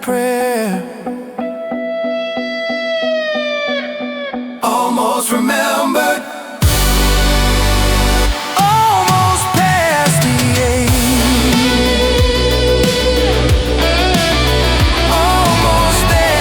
prayer. Almost remembered, almost past the age, almost there.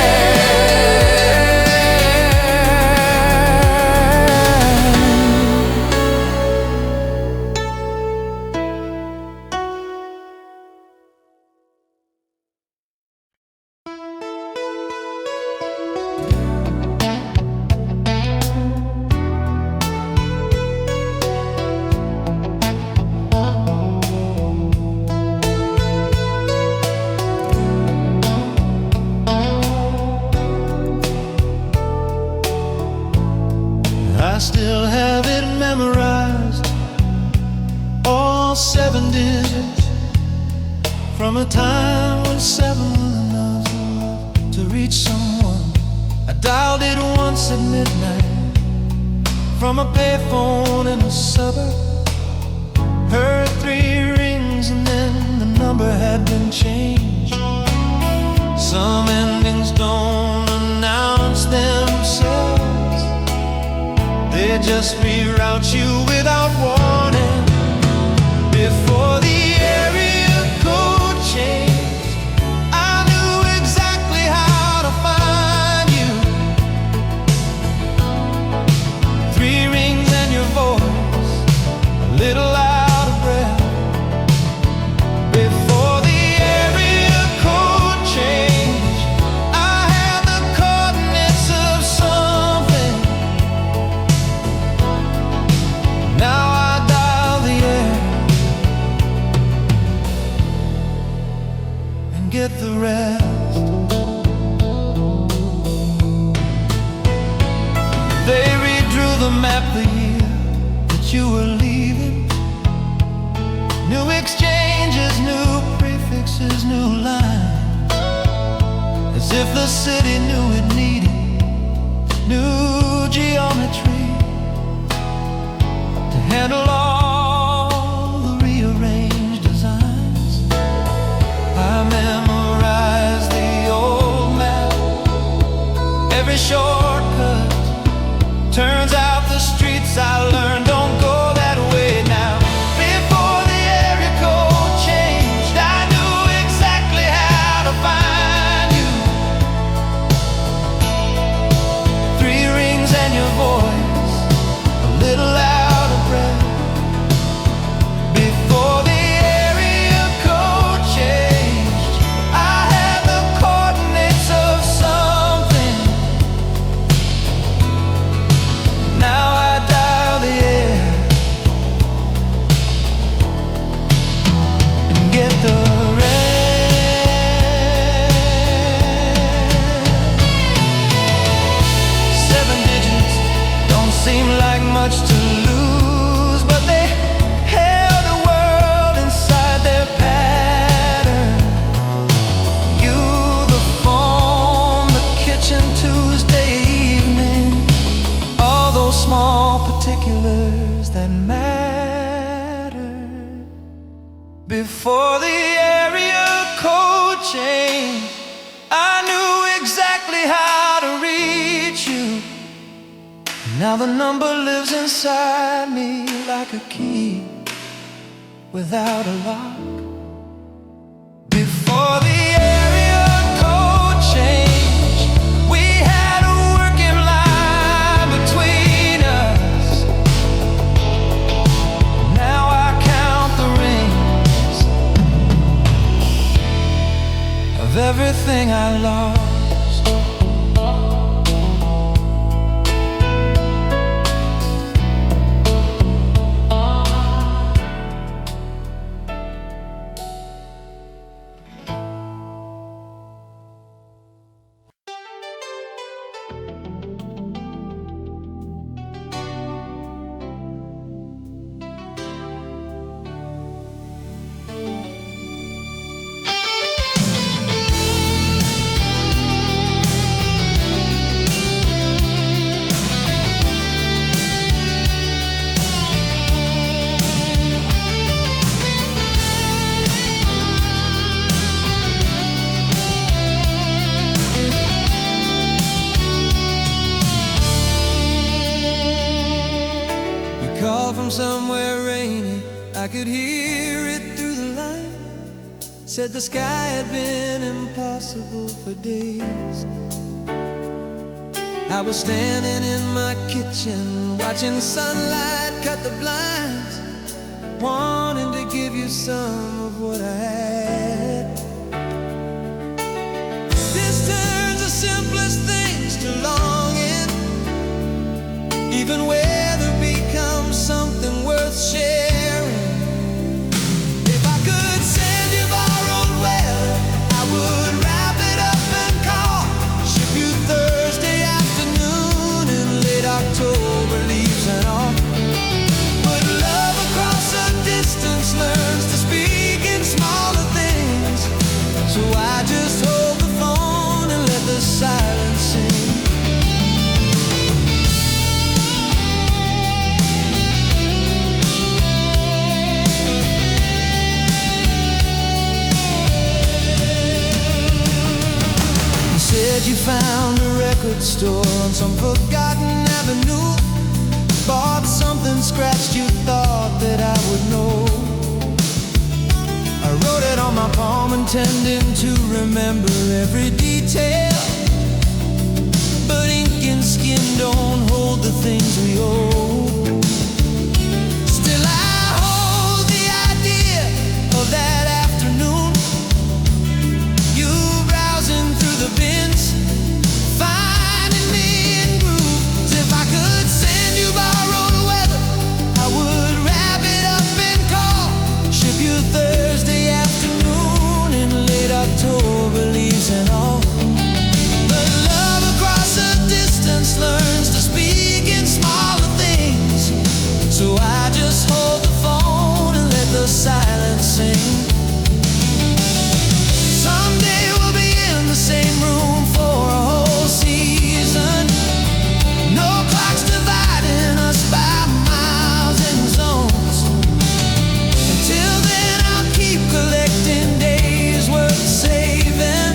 I still have it memorized, all 7 digits, from a time when 7 was enough to reach someone. I dialed it once at midnight from a payphone in a suburb. Heard 3 rings and then the number had been changed. Some endings don't announce themselves, they just reroute you without warning. Before the area code changed, I knew exactly how to find you. 3 rings and your voice, a little out of breath. Before the area code changed, I had the coordinates of something. Now I dial the air and get the rest. They redrew the map the year that you were leaving. New exchanges, new prefixes, new lines, as if the city knew it needed new geometry to handle all the rearranged designs. I memorized the old map, every shortcut. Turns out the streets I learned don't go that way now. Before the area code changed, I knew exactly how to find you. 3 rings and your voice, a little out of breath. Before the area code changed, I had the coordinates of something. Now I dial the air and get the rest. 7 digits don't seem like much to lose, but they held the world inside their pattern. You, the phone, the kitchen Tuesday evening, all those small particulars that matter. Before the area code changed, I knew exactly how to reach you. Now the number lives inside me like a key without a lock. Before the area code changed, we had a working line between us. Now I count the rings of everything I lost. somewhere rainy, I could hear it through the line. Said the sky had been impossible for days. I was standing in my kitchen, watching sunlight cut the blinds, wanting to give you some of what I had. This turns the simplest things to longing, even weather becomes something worth sharing. If I could send you borrowed weather, I would wrap it up and call, ship you Thursday afternoon in late October, leaves and all. But love across a distance learns to speak in smaller things, so I just hold the phone and let the silence sing. Said you found a record store on some forgotten avenue, bought something scratched you thought that I would know. I wrote it on my palm intending to remember every detail, but ink and skin don't hold the things we owe. Still I hold the idea of that afternoon, you browsing through the bins, finding me in grooves. If I could send you borrowed weather, I would wrap it up and call, ship you Thursday afternoon in late October, leaves and all. But love across a distance learns to speak in smaller things, so I just hold the phone and let the silence sing. Someday we'll be in the same room for a whole season, no clocks dividing us by miles and zones. Until then I'll keep collecting days worth saving,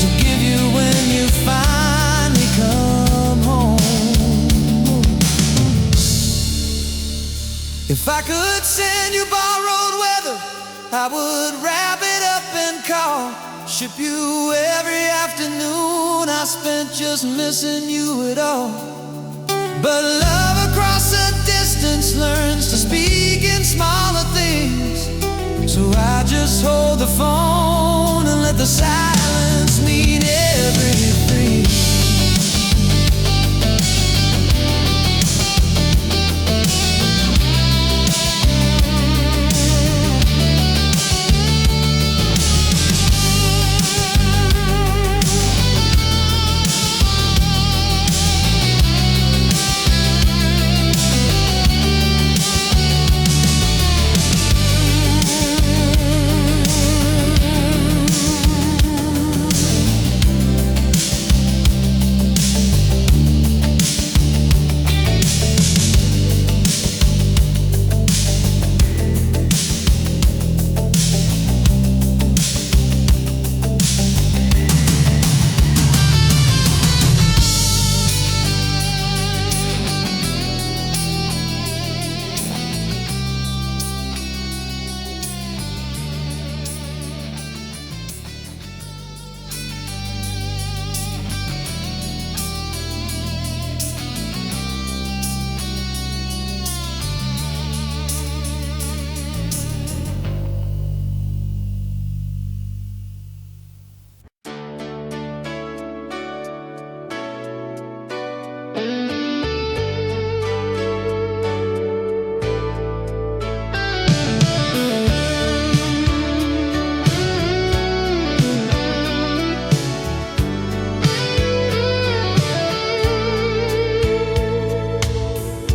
to give you when you finally come home. If I could send you borrowed weather, I would wrap it up and call, ship you every afternoon I spent just missing you at all. But love across a distance learns to speak in smaller things, so I just hold the phone and let the silence mean everything.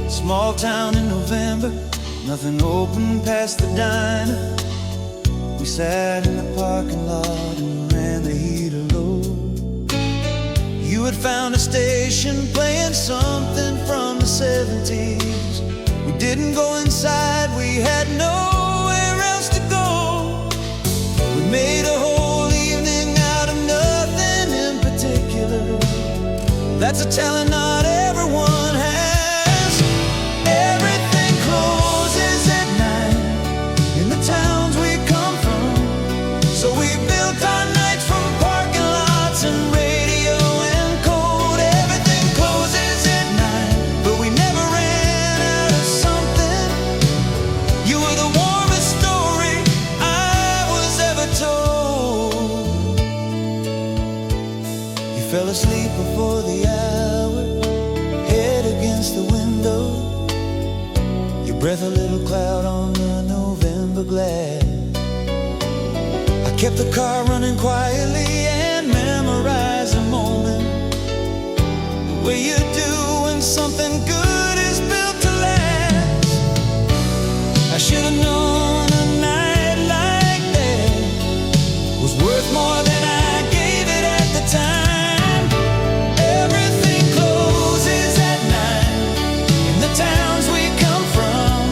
Small town in November, nothing open past the diner. We sat in the parking lot and ran the heater low. You had found a station playing something from the 70s. We didn't go inside, we had nowhere else to go. We made a whole evening out of nothing in particular. That's a talent not everyone has. Everything closed. breath a little cloud on the November glass. I kept the car running quietly and memorized the moment, the way you do when something good is built to last. I should have known a night like that was worth more than I gave it at the time. Everything closes at 9 in the towns we come from,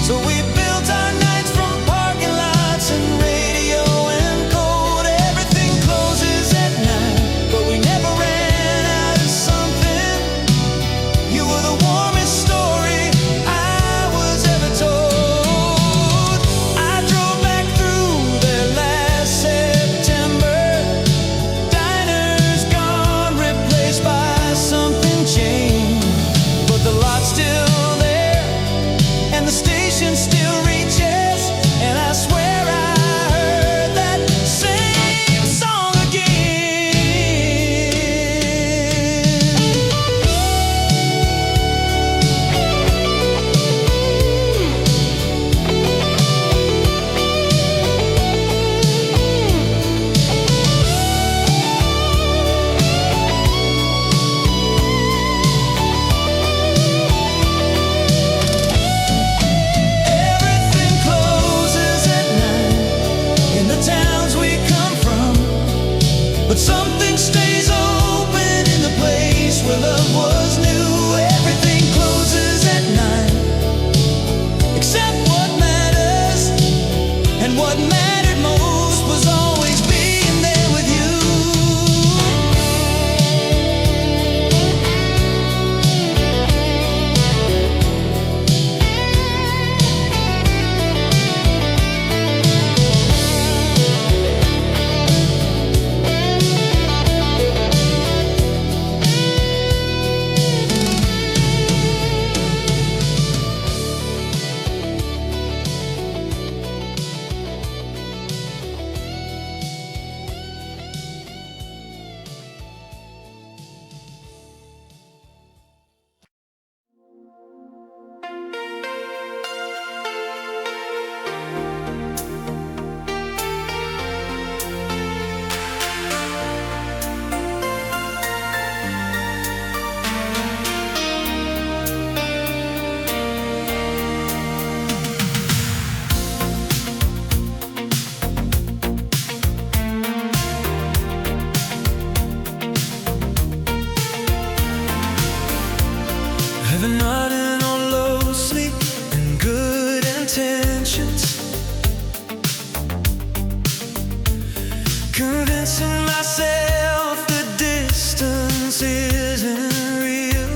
so we built our nights from parking lots and radio and code. Everything closes at 9, but we never ran out of something. You were the warmest story I was ever told. I drove back through there last September. Diners gone, replaced by something changed, but the lot's still there and the station still reaches, and I swear I heard that same song again. Everything closes at 9 in the towns we come from, but something stays open in the place where love was new. Everything closes at 9 except what matters, and what mattered most was always being there with you. Having running on low sleep and good intentions, convincing myself the distance isn't real.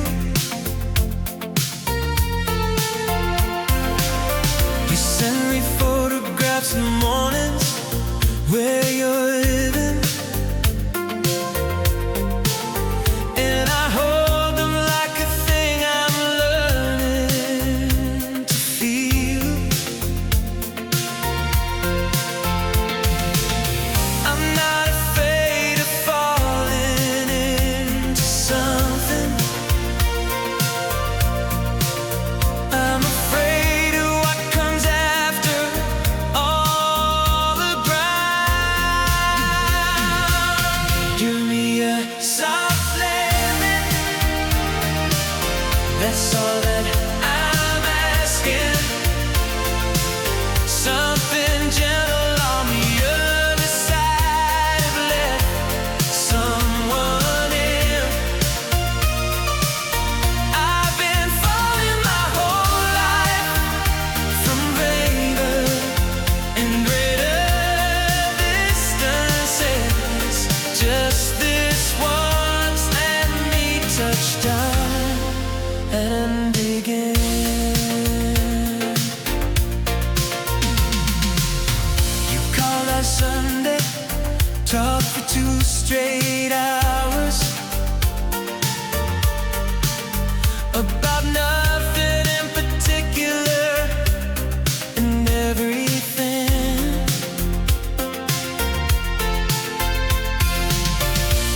You send me photographs in the mornings where you're living, and I hold them like a thing I'm learning to feel. I'm not afraid of falling into something. I'm afraid of what comes after all the ground. Give me a soft landing, that's all that I'm asking. Something gentle on the other side of let someone in. I've been falling my whole life from greater and greater distances. Just this once, let me touch down and begin. You called last Sunday, talked for 2 straight hours about nothing in particular and everything.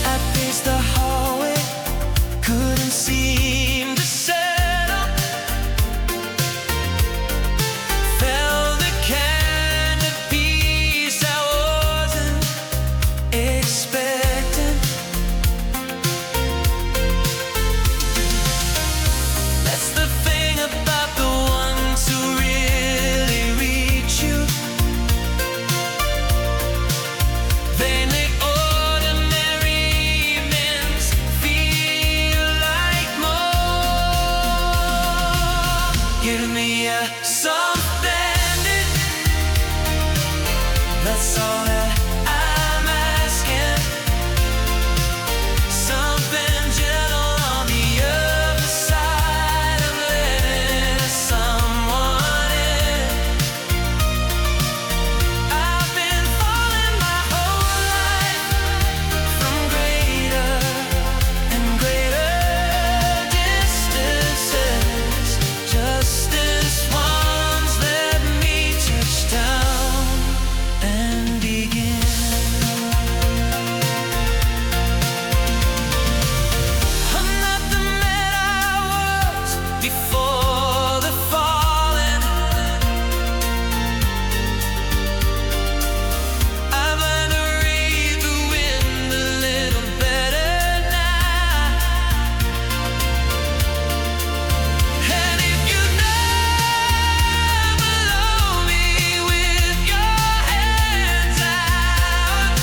I paced the hallway, couldn't seem to say That's all that I'm asking. Something gentle on the other side of letting someone in. I've been falling my whole life from greater and greater distances. Just this once, let me touch down and begin. I'm not the man I was before the falling. I've learned to read the wind a little better now. And if you never blow me with your hands out,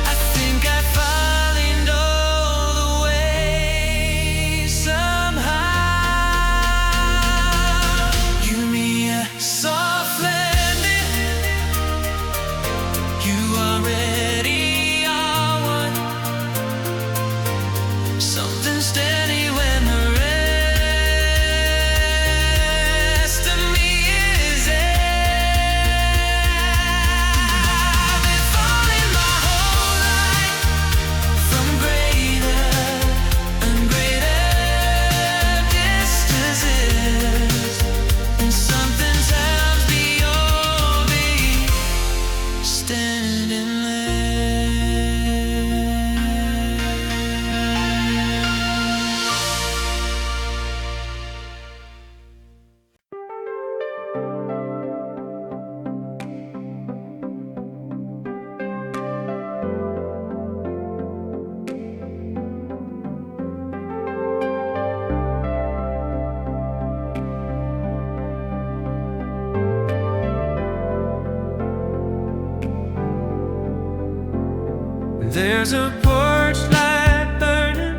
I think I finally know the way somehow. Give me a soft landing. You already are one. Something steady when the rest of me is I've been falling my whole life from greater and greater distances, and something tells me you'll be standing there. There's a porch light burning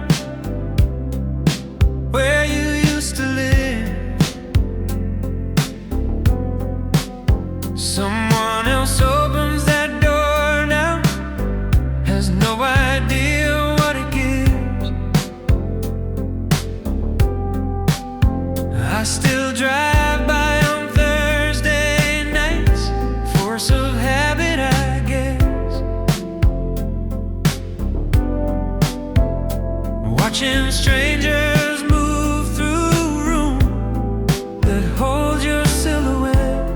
where you used to live. Someone else opens that door now, has no idea what it gives. I still drive by on Thursday nights, force of habit, I guess. Watching strangers move through a room that holds your silhouette.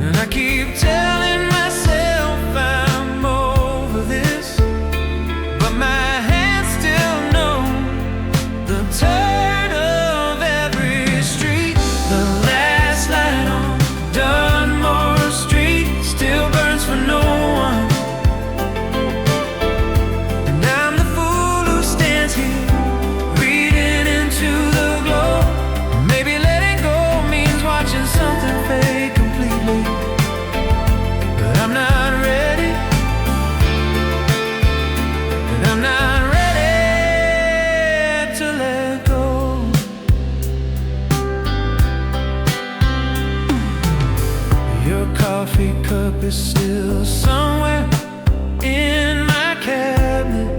And I keep telling myself I'm over this, but my hands still know the turn of every street. The last light on Dunmore Street still burns for no one. And I'm the fool who stands here reading into the glow. Maybe letting go means watching something fade completely, but I'm not ready. And I'm not ready to let go. Your coffee cup is still somewhere in my cabinet.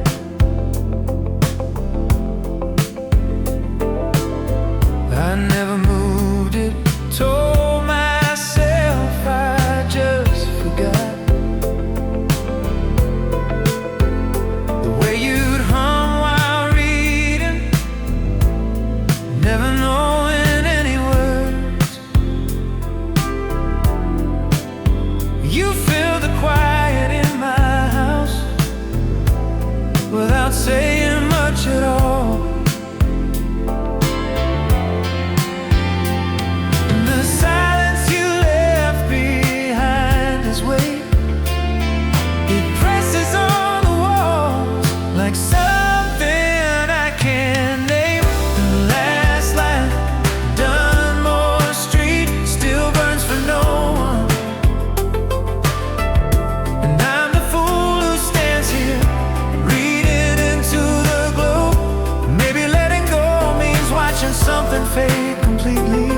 I never moved it, told myself I just forgot the way you'd hum while reading, never knowing any words. You fill the quiet in my house without saying much at all. And the silence you left behind is weight. It presses on the walls like something I can't name. The last light, Dunmore Street, still burns for no one. And I'm the fool who stands here reading into the glow. Maybe letting go means watching something fade completely,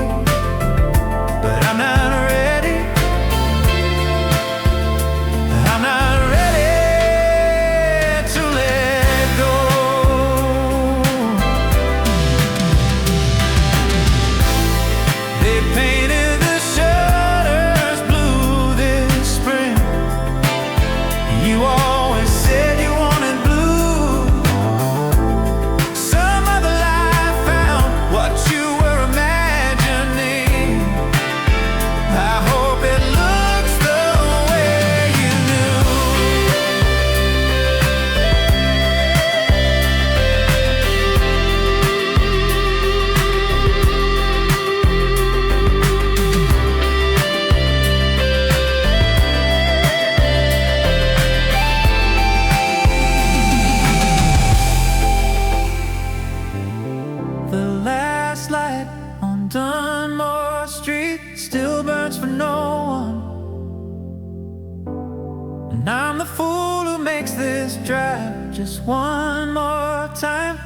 just one more time.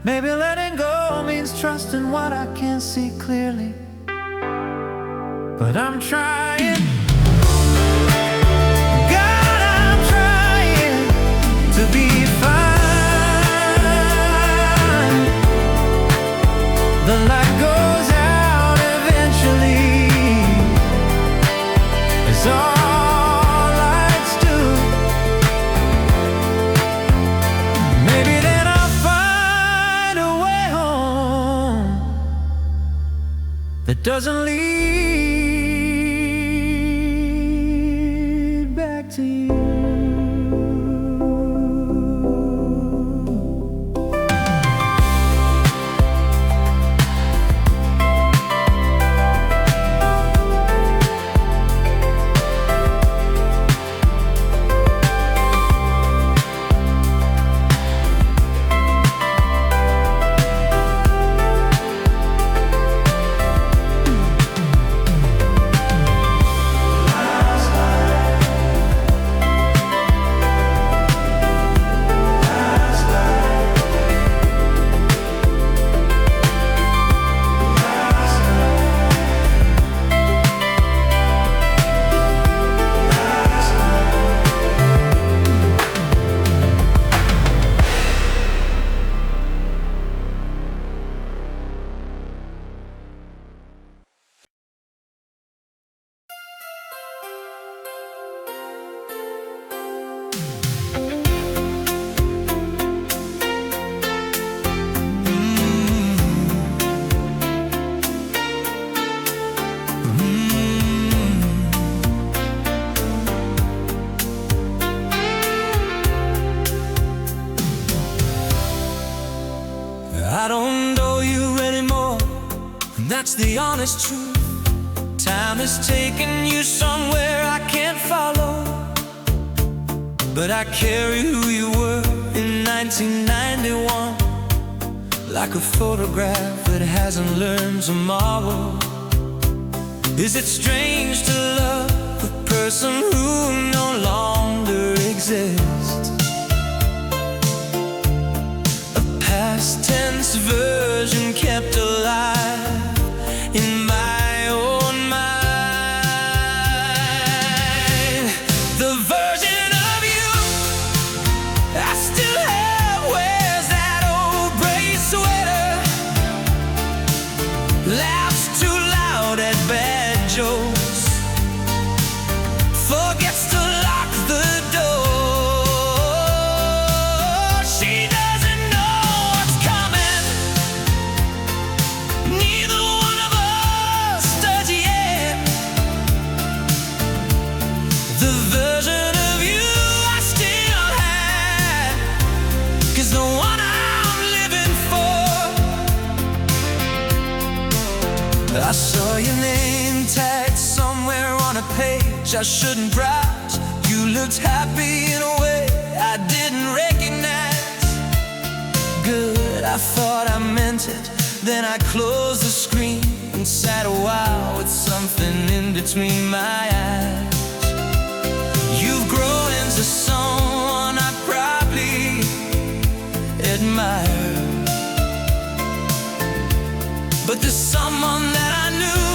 Maybe letting go means trusting what I can't see clearly, but I'm trying. God, I'm trying to be fine. The light goes out eventually, it's all lights do. Maybe then I'll find a way home that doesn't lead back to you. I don't know you anymore, and that's the honest truth. Time has taken you somewhere I can't follow, but I carry who you were in 1991 like a photograph that hasn't learned tomorrow. Is it strange to love a person who no longer exists? Past tense version kept alive in my own mind. The version of you I still have wears that old gray sweater, laughs too loud at bad jokes, forgets to lock the door. I saw your name tagged somewhere on a page I shouldn't browse. You looked happy in a way I didn't recognize. Good, I thought I meant it. Then I closed the screen and sat a while with something in between my eyes. You've grown into someone I probably admire, but there's someone that I knew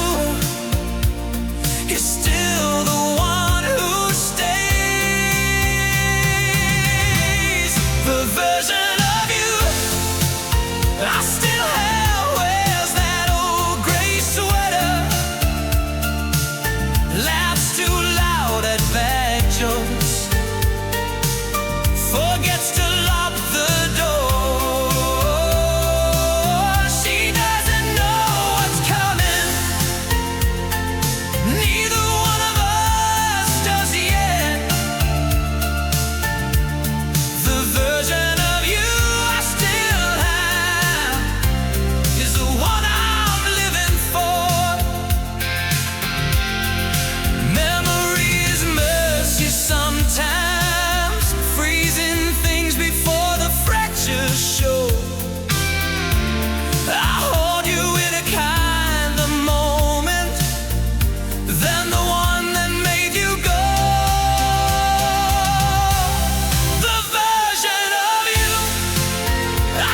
is still the one who stays. The version of you I still have wears that old gray sweater, laughs too loud at bad jokes, forgets to lock the door. She doesn't know what's coming.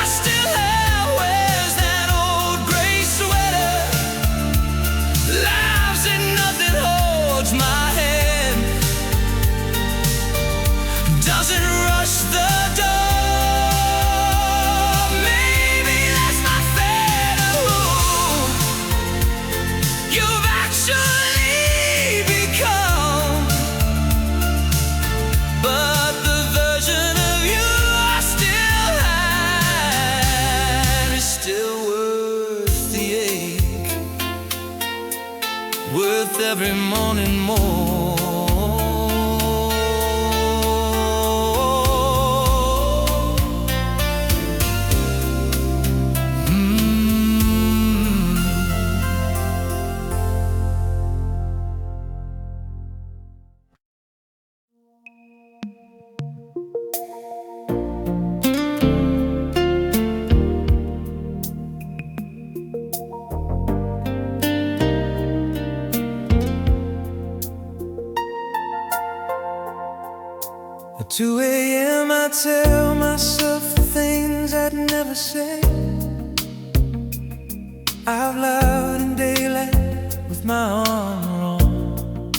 still have wears that old gray sweater. Laughs and nothing holds my hand. Doesn't rush the door. Maybe that's my fatal rule. You've actually become, but the version of you I still have is still worth the ache, worth every morning more. At 2 a.m. I tell myself the things I'd never say out loud in daylight with my armor on.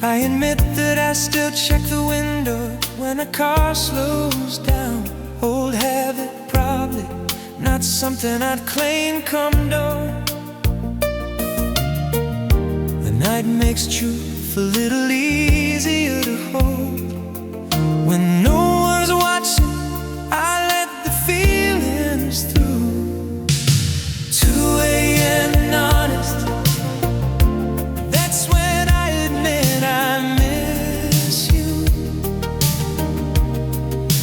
I admit that I still check the window when a car slows down. Old habit, probably not something I'd claim come dawn. The night makes truth a little easier to hold. When no one's watching, I let the feelings through. 2 a.m. and honest, that's when I admit I miss you.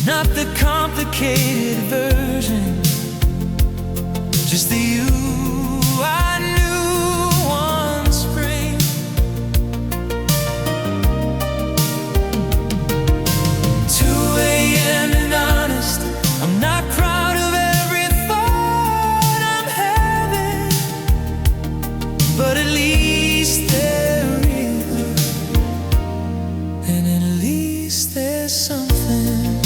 Not the complicated version, just the you I knew one spring. 2 a.m. and honest, I'm not proud of every thought I'm having, but at least they're real, and at least there's something.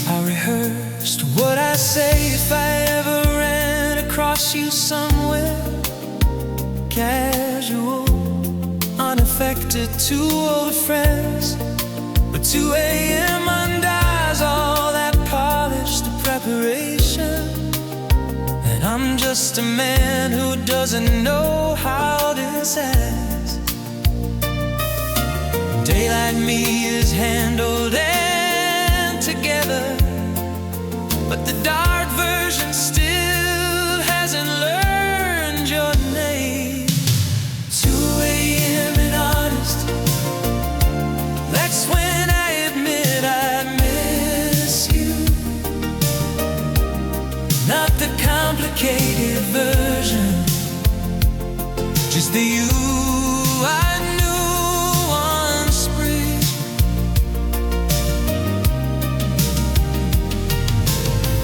I rehearsed what I say if I ever ran across you somewhere. Casual, unaffected, 2 old friends. But 2 a.m. undoes all that polished preparation, and I'm just a man who doesn't know how this ends. Daylight me is handled and together, but the dark version still hasn't learned your name. 2 a.m. and honest, that's when I admit I miss you. Not the complicated version, just the you I knew one spring.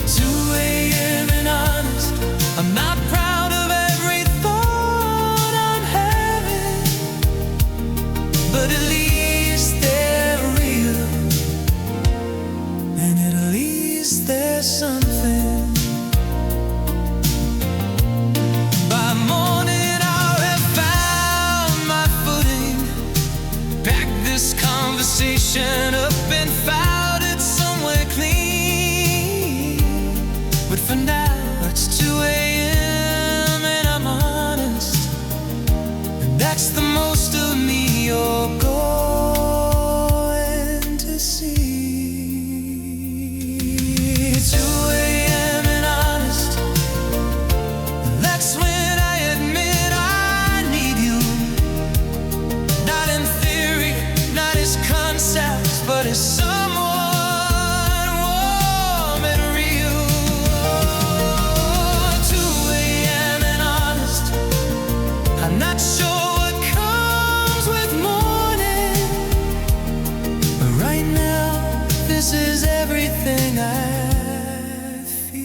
2 a.m. and honest, I'm not proud of every thought I'm having, but at least they're real, and at least there's something. By morning I'll have found my footing, packed this conversation up and filed it somewhere clean. But for now it's 2 a.m. and I'm honest, and that's the most of me you're going to see. 2 a.m. and honest, that's when I admit I need you. Not in theory, not as concepts, but as someone warm and real. 2 a.m. and honest, I'm not sure what comes with morning, but right now this is everything I feel.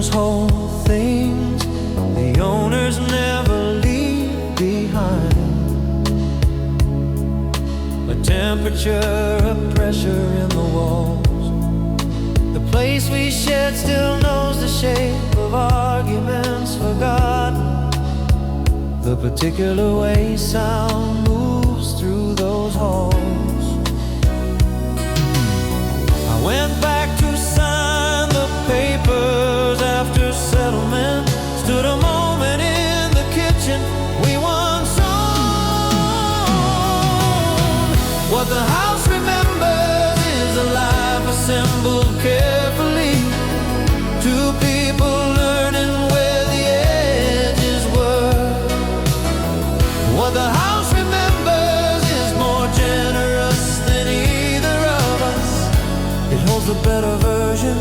those whole things the owners never leave behind. A temperature, a pressure in the walls. The place we shared still knows the shape of arguments forgotten. The particular way sound moves through those halls. I went back to sign the papers after settlement. Stood a moment in the kitchen we once owned. What the house remembers is a life assembled carefully. Two people learning where the edges were. What the house remembers is more generous than either of us. It holds a better version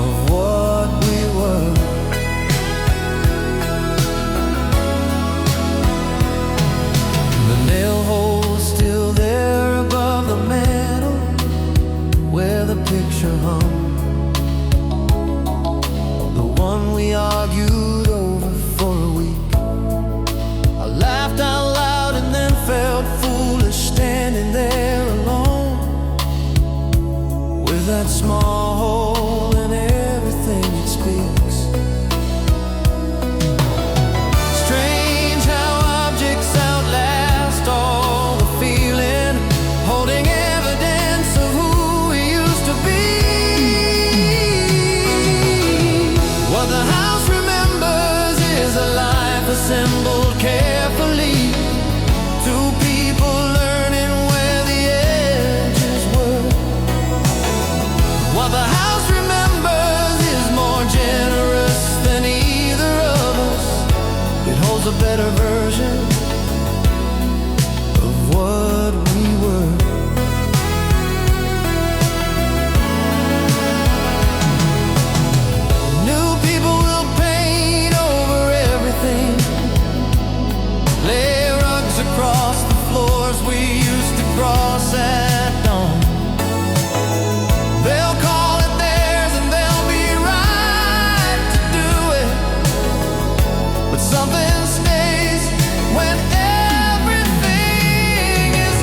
of what we were. The nail hole's still there above the mantel where the picture hung. The one we argued over for a week. I laughed out loud and then felt foolish standing there alone with that small hole in everything it speaks. Strange how objects outlast all the feeling, holding evidence of who we used to be. What the house remembers is a life assembled carefully. Two people learning where the edges were. What the house remembers is more generous than either of us. It holds a better version of what we were. New people will paint over everything, lay rugs across the floors we used to cross at dawn. They'll call it theirs and they'll be right to do it. But something stays when everything is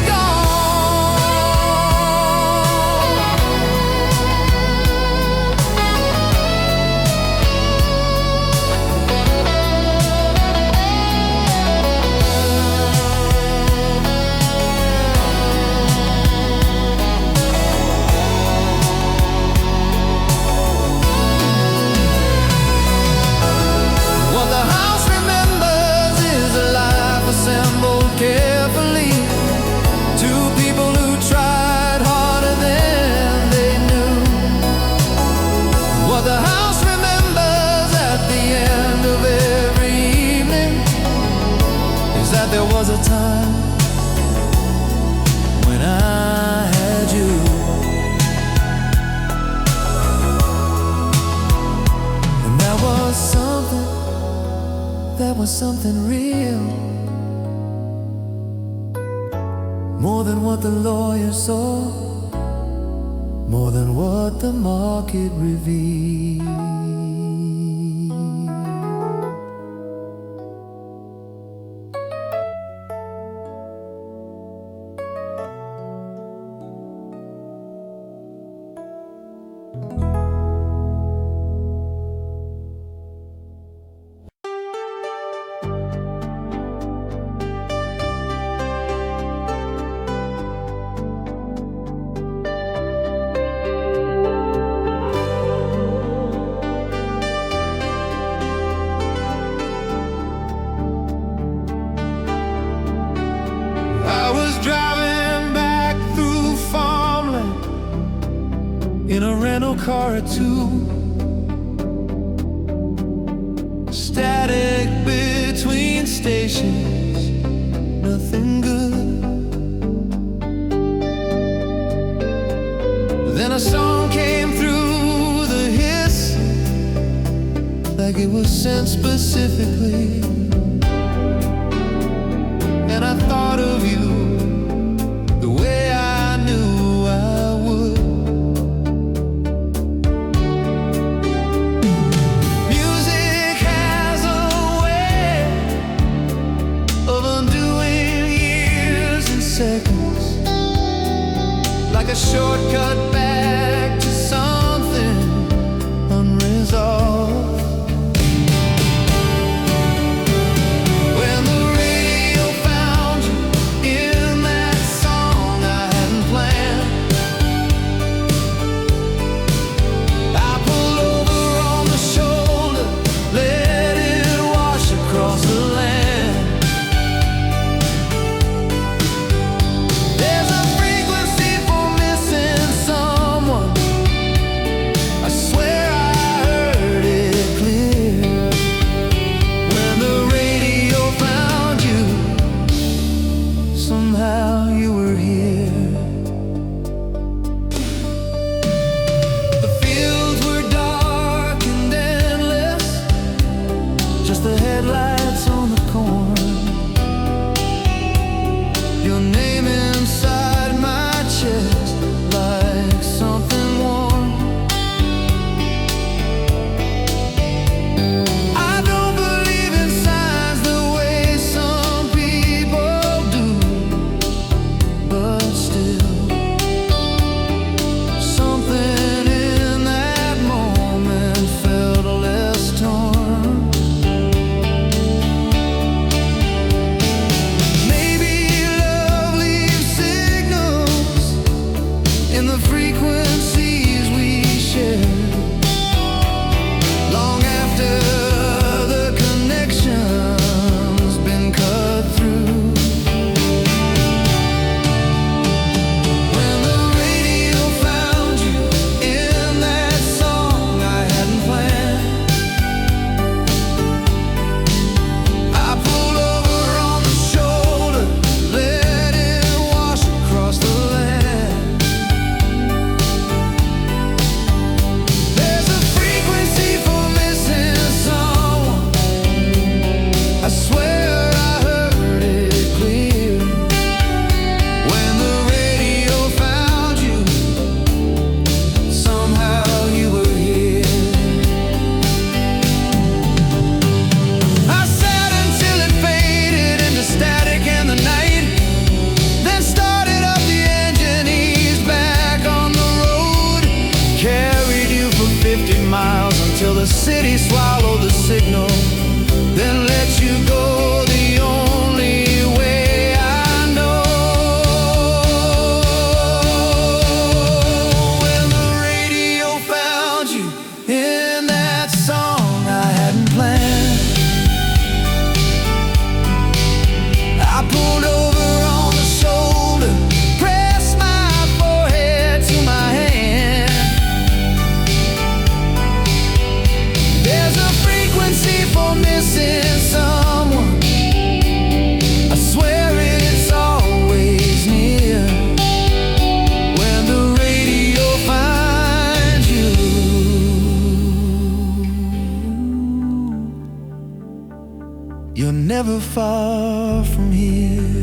What the house remembers is a life assembled carefully. Two people who tried harder than they knew. What the house remembers at the end of every evening is that there was a time when I had you. And that was something real, more than what the lawyer saw, more than what the market revealed. In a rental car or two, static between stations, nothing good. Then a song came through the hiss, like it was sent specifically. And I thought of you the way I knew I would. memories of when the radio found you in that song I hadn't planned. I pulled over on the shoulder, let it wash across the land. There's a frequency for missing someone. I swear I heard it clear when the radio found you. Somehow you were here. The fields were dark and endless, just the headlights on the corn. Your name inside my chest like something warm. I don't believe in signs the way some people do, but still, something in that moment felt less torn. Maybe love leaves signals in the frequencies we share, long after the connection's been cut through. When the radio found you in that song I hadn't planned, I pulled over on the shoulder, let it wash across the land. There's a frequency for missing someone. I swear I heard it clear when the radio found you. Somehow you were here. I sat until it faded into static in the night, then started up the engine, eased back on the road, carried you for 50 miles until the city swallowed the signal, then let you go the only way I know. When the radio found you in that song I hadn't planned, I pulled over on the shoulder, pressed my forehead to my hand. There's a frequency for missing someone. I swear it's always near when the radio finds you. You're never far from here.